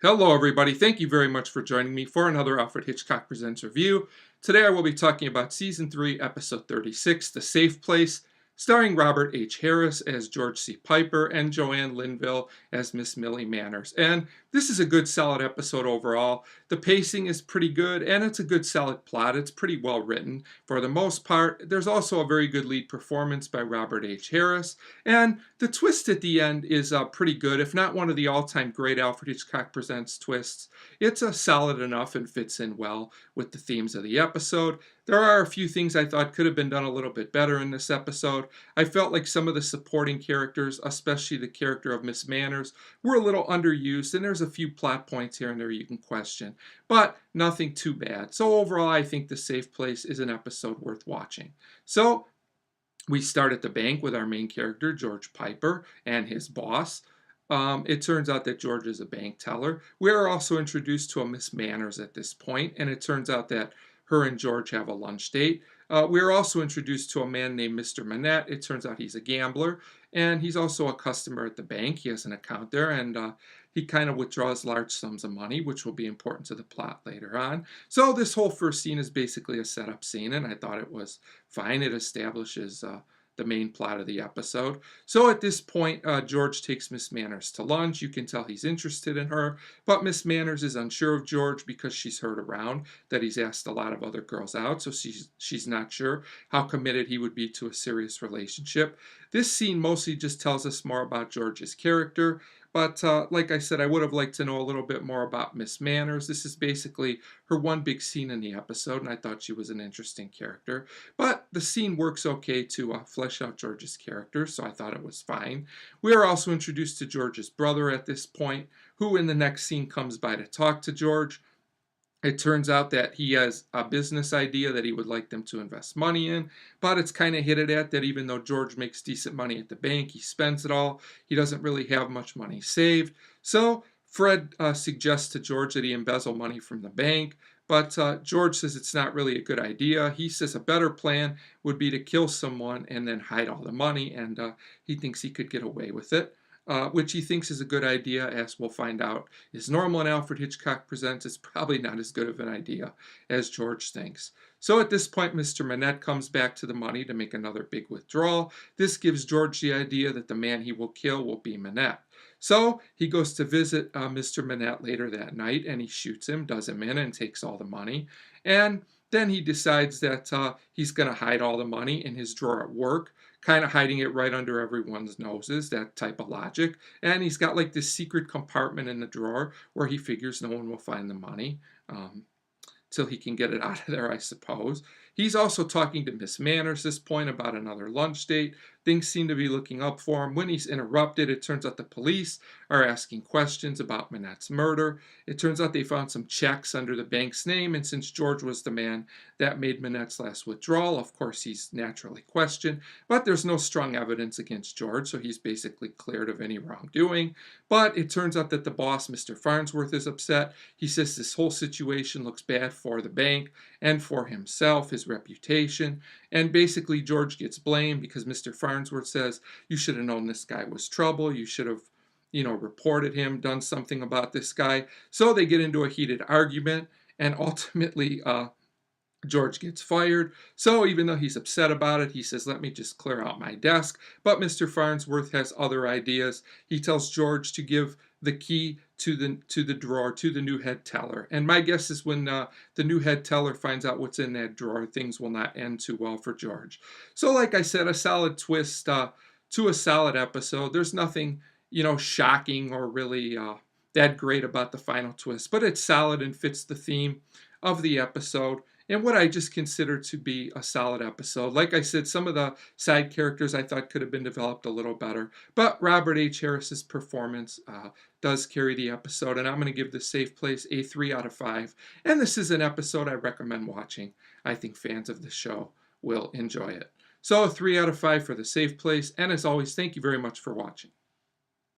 Hello, everybody. Thank you very much for joining me for another Alfred Hitchcock Presents review. Today I will be talking about Season 3, Episode 36, The Safe Place, starring Robert H. Harris as George C. Piper and Joanne Linville as Miss Millie Manners. And this is a good, solid episode overall. The pacing is pretty good, and it's a good, solid plot. It's pretty well written for the most part. There's also a very good lead performance by Robert H. Harris, and the twist at the end is pretty good, if not one of the all-time great Alfred Hitchcock Presents twists. It's solid enough and fits in well with the themes of the episode. There are a few things I thought could have been done a little bit better in this episode. I felt like some of the supporting characters, especially the character of Miss Manners, were a little underused, and there's a few plot points here and there you can question, but nothing too bad. So overall, I think The Safe Place is an episode worth watching. So we start at the bank with our main character, George Piper, and his boss. It turns out that George is a bank teller. We are also introduced to a Miss Manners at this point, and it turns out that her and George have a lunch date. We are also introduced to a man named Mr. Manette. It turns out he's a gambler, and he's also a customer at the bank. He has an account there, and he kind of withdraws large sums of money, which will be important to the plot later on. So this whole first scene is basically a setup scene, and I thought it was fine. It establishes the main plot of the episode. So at this point, George takes Miss Manners to lunch. You can tell he's interested in her, but Miss Manners is unsure of George because she's heard around that he's asked a lot of other girls out, so she's not sure how committed he would be to a serious relationship. This scene mostly just tells us more about George's character, but like I said, I would have liked to know a little bit more about Miss Manners. This is basically her one big scene in the episode, and I thought she was an interesting character. But the scene works okay to flesh out George's character, so I thought it was fine. We are also introduced to George's brother at this point, who in the next scene comes by to talk to George. It turns out that he has a business idea that he would like them to invest money in, but it's kind of hinted at that even though George makes decent money at the bank, he spends it all. He doesn't really have much money saved. So Fred suggests to George that he embezzle money from the bank, but George says it's not really a good idea. He says a better plan would be to kill someone and then hide all the money, and he thinks he could get away with it. Which he thinks is a good idea, as we'll find out is normal in Alfred Hitchcock Presents. It's probably not as good of an idea as George thinks. So at this point, Mr. Manette comes back to the money to make another big withdrawal. This gives George the idea that the man he will kill will be Manette. So he goes to visit Mr. Manette later that night, and he shoots him, does him in, and takes all the money. And then he decides that he's going to hide all the money in his drawer at work, kind of hiding it right under everyone's noses, that type of logic. And he's got like this secret compartment in the drawer where he figures no one will find the money till he can get it out of there, I suppose. He's also talking to Miss Manners this point about another lunch date. Things seem to be looking up for him. When he's interrupted, it turns out the police are asking questions about Manette's murder. It turns out they found some checks under the bank's name, and since George was the man that made Manette's last withdrawal, of course he's naturally questioned, but there's no strong evidence against George, so he's basically cleared of any wrongdoing. But it turns out that the boss, Mr. Farnsworth, is upset. He says this whole situation looks bad for the bank and for himself, his reputation, and basically George gets blamed because Mr. Farnsworth says, you should have known this guy was trouble, you should have reported him, done something about this guy. So they get into a heated argument, and ultimately George gets fired. So even though he's upset about it, he says, let me just clear out my desk. But Mr. Farnsworth has other ideas. He tells George to give the key to the drawer to the new head teller. And my guess is when the new head teller finds out what's in that drawer, things will not end too well for George. So like I said, a solid twist to a solid episode. There's nothing, shocking or really that great about the final twist, but it's solid and fits the theme of the episode and what I just consider to be a solid episode. Like I said, some of the side characters I thought could have been developed a little better, but Robert H. Harris's performance does carry the episode, and I'm going to give The Safe Place a 3 out of 5, and this is an episode I recommend watching. I think fans of the show will enjoy it. So a 3 out of 5 for The Safe Place, and as always, thank you very much for watching.